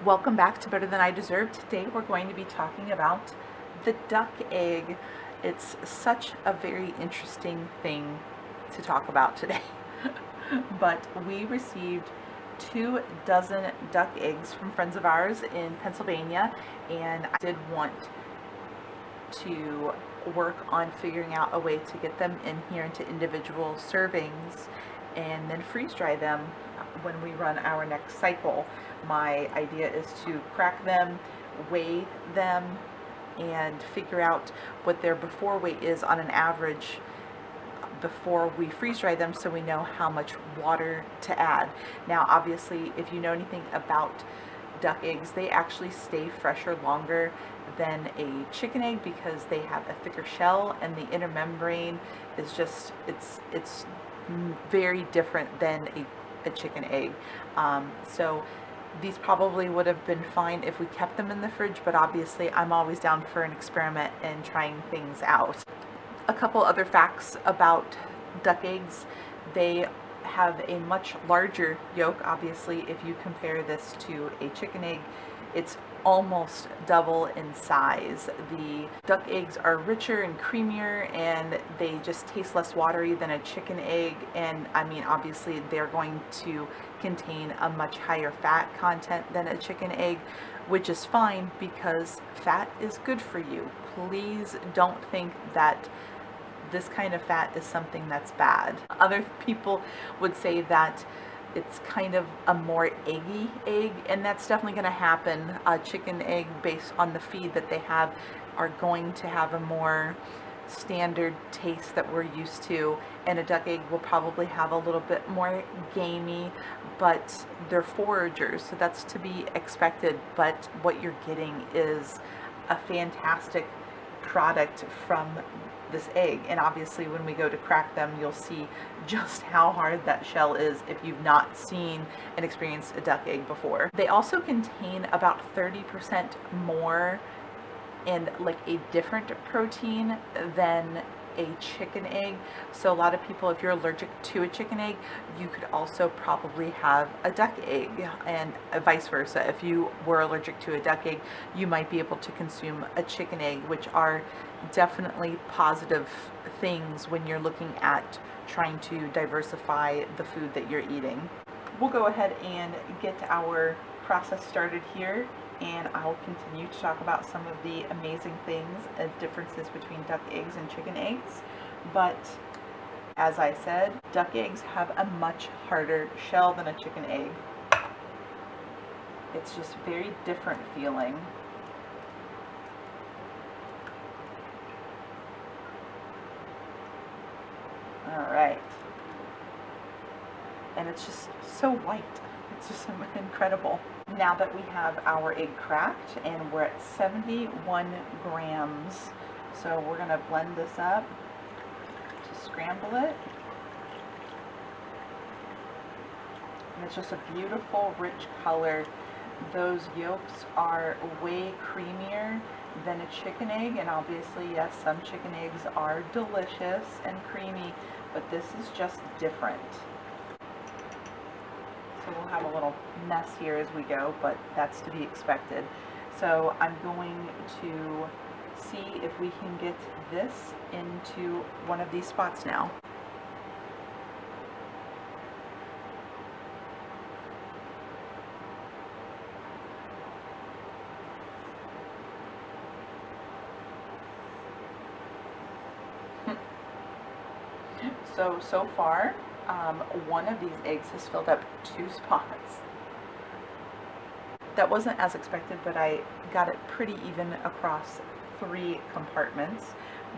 Welcome back to Better Than I Deserve. Today we're going to be talking about the duck egg. It's such a very interesting thing to talk about today. But we received 24 duck eggs from friends of ours in Pennsylvania, and I did want to work on figuring out a way to get them in here into individual servings and then freeze dry them when we run our next cycle. My idea is to crack them, weigh them, and figure out what their before weight is on an average before we freeze dry them, so we know how much water to add. Now obviously, if you know anything about duck eggs, they actually stay fresher longer than a chicken egg because they have a thicker shell, and the inner membrane is just it's very different than a chicken egg. So these probably would have been fine if we kept them in the fridge, but obviously I'm always down for an experiment and trying things out. A couple other facts about duck eggs: they have a much larger yolk. Obviously, if you compare this to a chicken egg, it's almost double in size. The duck eggs are richer and creamier, and they just taste less watery than a chicken egg. And I mean, obviously they're going to contain a much higher fat content than a chicken egg, which is fine because fat is good for you. Please don't think that this kind of fat is something that's bad. Other people would say that it's kind of a more eggy egg, and that's definitely going to happen. A chicken egg, based on the feed that they have, are going to have a more standard taste that we're used to, and a duck egg will probably have a little bit more gamey, but they're foragers, so that's to be expected. But what you're getting is a fantastic product from this egg, and obviously when we go to crack them, you'll see just how hard that shell is if you've not seen and experienced a duck egg before. They also contain about 30% more in like a different protein than a chicken egg. So a lot of people, if you're allergic to a chicken egg, you could also probably have a duck egg, and vice versa. If you were allergic to a duck egg, you might be able to consume a chicken egg, which are definitely positive things when you're looking at trying to diversify the food that you're eating. We'll go ahead and get our process started here, and I'll continue to talk about some of the amazing things and differences between duck eggs and chicken eggs. But as I said, duck eggs have a much harder shell than a chicken egg. It's just very different feeling. All right. And it's just so white. It's just incredible. Now that we have our egg cracked, and we're at 71 grams, so we're going to blend this up to scramble it. And it's just a beautiful, rich color. Those yolks are way creamier than a chicken egg, and obviously, yes, some chicken eggs are delicious and creamy, but this is just different. So we'll have a little mess here as we go, but that's to be expected. So I'm going to see if we can get this into one of these spots now. So far, one of these eggs has filled up 2 spots. That wasn't as expected, but I got it pretty even across 3 compartments.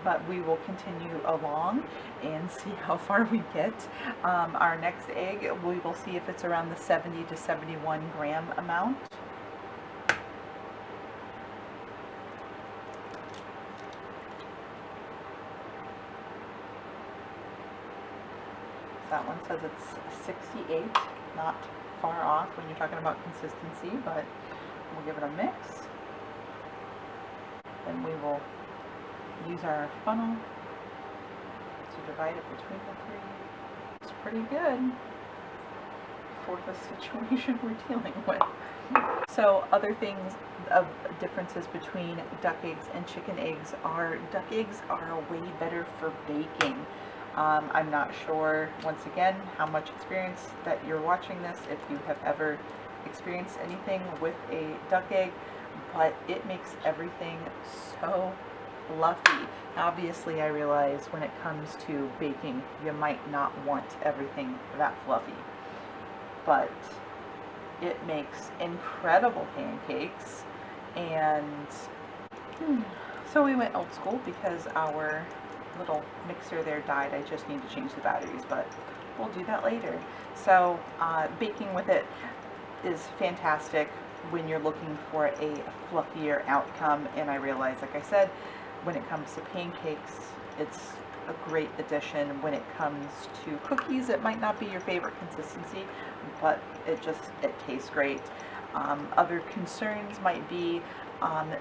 But we will continue along and see how far we get. Our next egg, we will see if it's around the 70 to 71 gram amount. That one says it's 68, not far off when you're talking about consistency, but we'll give it a mix. Then we will use our funnel to divide it between the 3. It's pretty good for the situation we're dealing with. So other things of differences between duck eggs and chicken eggs are duck eggs are way better for baking. I'm not sure, once again, how much experience that you're watching this, if you have ever experienced anything with a duck egg, but it makes everything so fluffy. Obviously, I realize when it comes to baking, you might not want everything that fluffy, but it makes incredible pancakes. And so we went old school because our little mixer there died. I just need to change the batteries, but we'll do that later. So baking with it is fantastic when you're looking for a fluffier outcome, and I realize, like I said, when it comes to pancakes, it's a great addition. When it comes to cookies, it might not be your favorite consistency, but it tastes great. Other concerns might be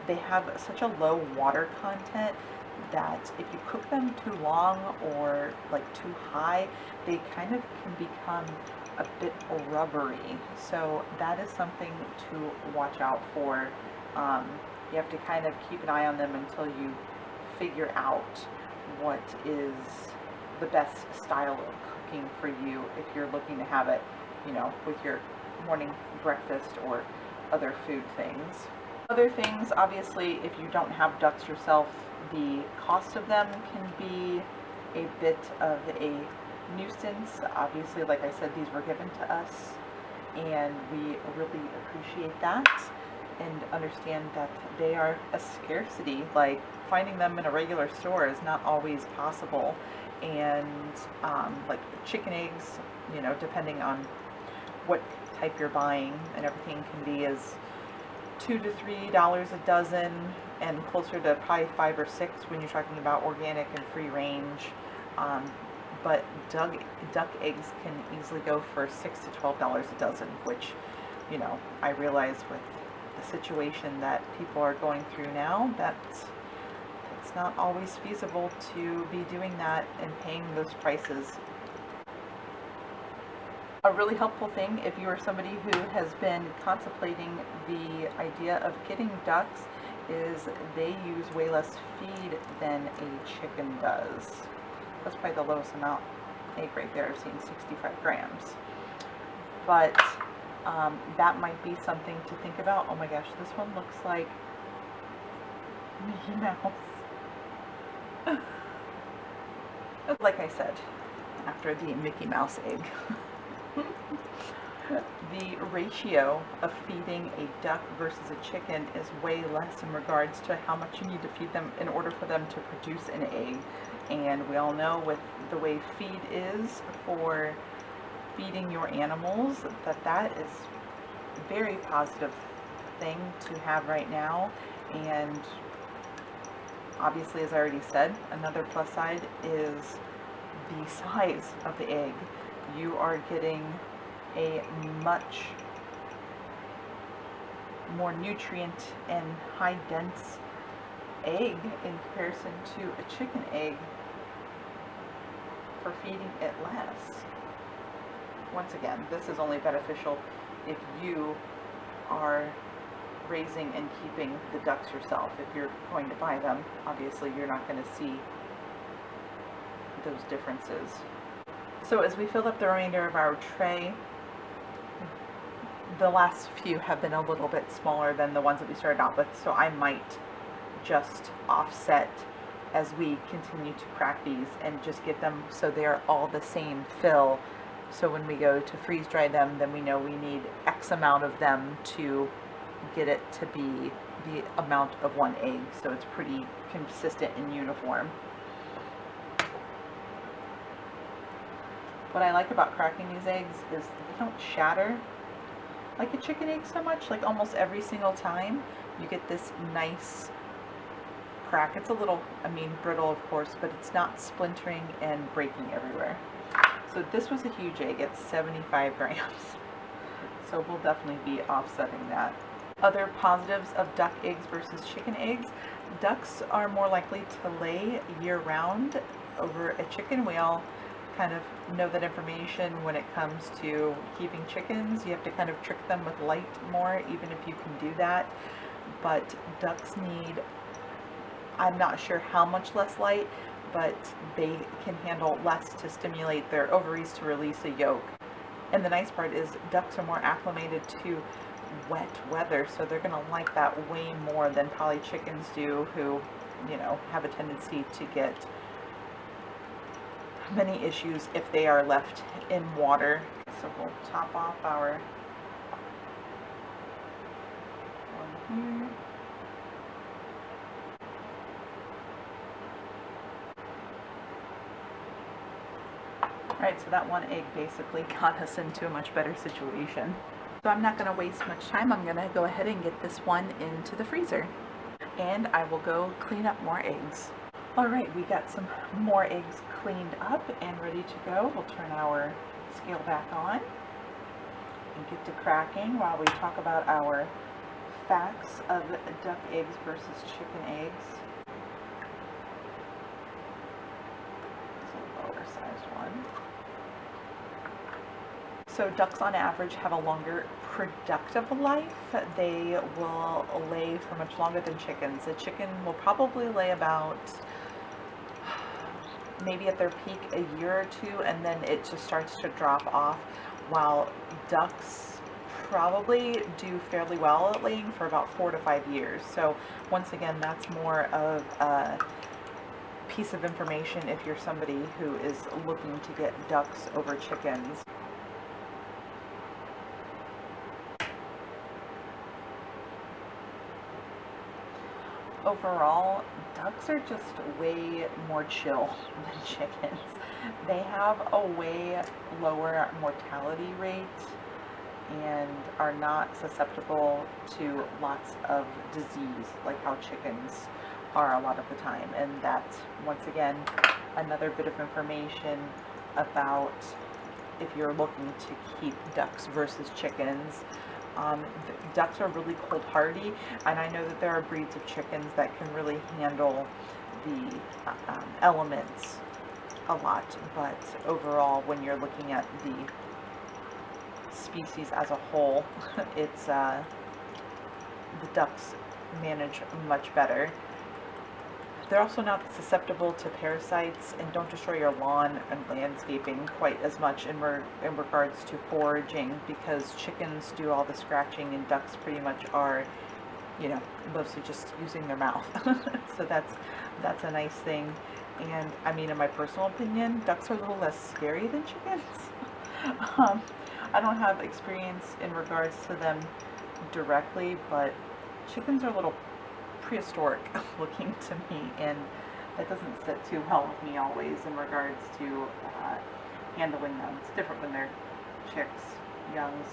they have such a low water content that if you cook them too long or like too high, they kind of can become a bit rubbery. So that is something to watch out for. You have to kind of keep an eye on them until you figure out what is the best style of cooking for you if you're looking to have it, you know, with your morning breakfast or other food things. Other things, obviously, if you don't have ducks yourself, the cost of them can be a bit of a nuisance. Obviously, like I said, these were given to us, and we really appreciate that and understand that they are a scarcity. Like, finding them in a regular store is not always possible. And like chicken eggs, you know, depending on what type you're buying and everything, can be as $2 to $3 a dozen, and closer to probably 5 or 6 when you're talking about organic and free range. But duck eggs can easily go for $6 to $12 a dozen, which, you know, I realize with the situation that people are going through now, that's not always feasible to be doing that and paying those prices. A really helpful thing, if you are somebody who has been contemplating the idea of getting ducks, is they use way less feed than a chicken does. That's probably the lowest amount egg right there. I've seen 65 grams. But that might be something to think about. Oh my gosh, this one looks like Mickey Mouse. Like I said, after the Mickey Mouse egg. The ratio of feeding a duck versus a chicken is way less in regards to how much you need to feed them in order for them to produce an egg. And we all know with the way feed is for feeding your animals, that is a very positive thing to have right now. And obviously, as I already said, another plus side is the size of the egg. You are getting a much more nutrient and high dense egg in comparison to a chicken egg for feeding it less. Once again, this is only beneficial if you are raising and keeping the ducks yourself. If you're going to buy them, obviously you're not going to see those differences. So as we fill up the remainder of our tray, the last few have been a little bit smaller than the ones that we started out with, so I might just offset as we continue to crack these and just get them so they're all the same fill. So when we go to freeze dry them, then we know we need X amount of them to get it to be the amount of one egg, so it's pretty consistent and uniform. What I like about cracking these eggs is they don't shatter like a chicken egg so much. Like almost every single time you get this nice crack. It's a little, brittle of course, but it's not splintering and breaking everywhere. So this was a huge egg. It's 75 grams. So we'll definitely be offsetting that. Other positives of duck eggs versus chicken eggs. Ducks are more likely to lay year-round over a chicken. We all kind of know that information when it comes to keeping chickens. You have to kind of trick them with light more, even if you can do that. But ducks need, I'm not sure how much less light, but they can handle less to stimulate their ovaries to release a yolk. And the nice part is ducks are more acclimated to wet weather, so they're going to like that way more than probably chickens do, who, you know, have a tendency to get many issues if they are left in water. So we'll top off our one here. Alright, so that one egg basically got us into a much better situation. So I'm not going to waste much time. I'm going to go ahead and get this one into the freezer. And I will go clean up more eggs. Alright, we got some more eggs cleaned up and ready to go. We'll turn our scale back on and get to cracking while we talk about our facts of duck eggs versus chicken eggs. It's a lower sized one. So ducks on average have a longer productive life. They will lay for much longer than chickens. A chicken will probably lay about, maybe at their peak, a year or two, and then it just starts to drop off, while ducks probably do fairly well at laying for about 4 to 5 years. So once again, that's more of a piece of information if you're somebody who is looking to get ducks over chickens. Overall, ducks are just way more chill than chickens. They have a way lower mortality rate and are not susceptible to lots of disease like how chickens are a lot of the time. And that's, once again, another bit of information about if you're looking to keep ducks versus chickens. Ducks are really cold hardy, and I know that there are breeds of chickens that can really handle the elements a lot, but overall, when you're looking at the species as a whole, it's the ducks manage much better. They're also not susceptible to parasites and don't destroy your lawn and landscaping quite as much in regards to foraging, because chickens do all the scratching and ducks pretty much are, you know, mostly just using their mouth. So that's a nice thing. And I mean, in my personal opinion, ducks are a little less scary than chickens. I don't have experience in regards to them directly, but chickens are a little prehistoric looking to me, and that doesn't sit too well with me always in regards to handling them. It's different when they're chicks, youngs.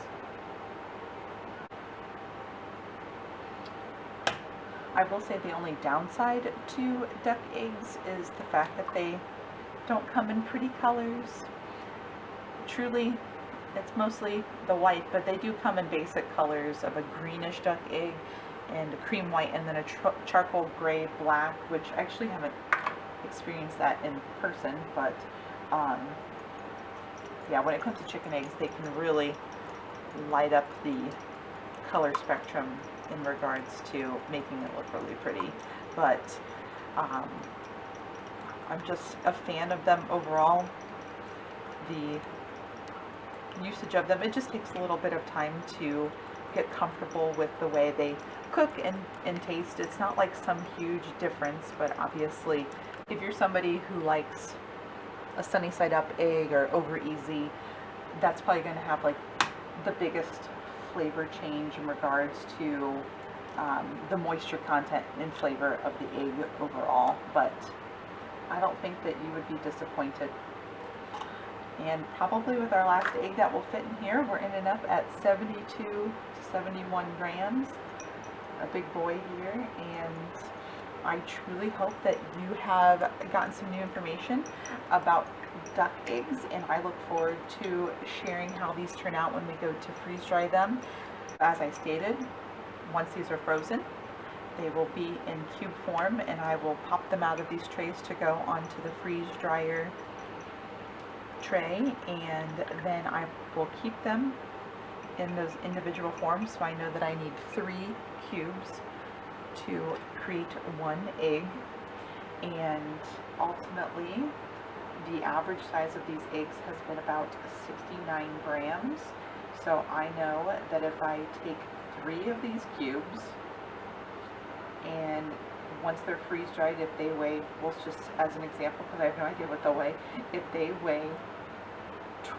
I will say the only downside to duck eggs is the fact that they don't come in pretty colors. Truly, it's mostly the white, but they do come in basic colors of a greenish duck egg and a cream white, and then a charcoal gray black, which I actually haven't experienced that in person, but yeah, when it comes to chicken eggs, they can really light up the color spectrum in regards to making it look really pretty. But I'm just a fan of them overall. The usage of them, it just takes a little bit of time to get comfortable with the way they cook and taste. It's not like some huge difference, but obviously if you're somebody who likes a sunny side up egg or over easy, that's probably going to have like the biggest flavor change in regards to the moisture content and flavor of the egg overall. But I don't think that you would be disappointed. And probably with our last egg that will fit in here, we're ending up at 72 to 71 grams. A big boy here, and I truly hope that you have gotten some new information about duck eggs, and I look forward to sharing how these turn out when we go to freeze dry them. As I stated, once these are frozen, they will be in cube form, and I will pop them out of these trays to go onto the freeze dryer tray, and then I will keep them in those individual forms. So I know that I need 3 cubes to create 1 egg, and ultimately the average size of these eggs has been about 69 grams. So I know that if I take 3 of these cubes, and once they're freeze dried, if they weigh, well, just as an example, because I have no idea what they'll weigh, if they weigh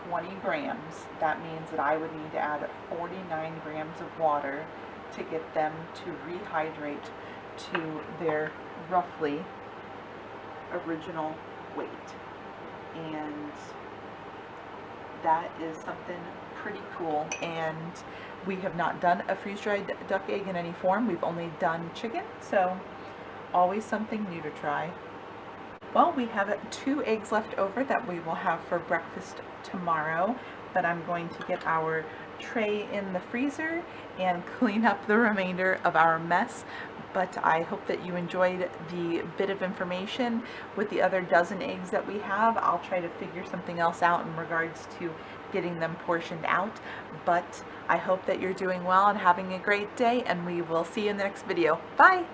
20 grams, that means that I would need to add 49 grams of water to get them to rehydrate to their roughly original weight. And that is something pretty cool. And we have not done a freeze-dried duck egg in any form. We've only done chicken, so always something new to try. Well, we have 2 eggs left over that we will have for breakfast tomorrow, but I'm going to get our tray in the freezer and clean up the remainder of our mess. But I hope that you enjoyed the bit of information. With the other dozen eggs that we have, I'll try to figure something else out in regards to getting them portioned out. But I hope that you're doing well and having a great day, and we will see you in the next video. Bye!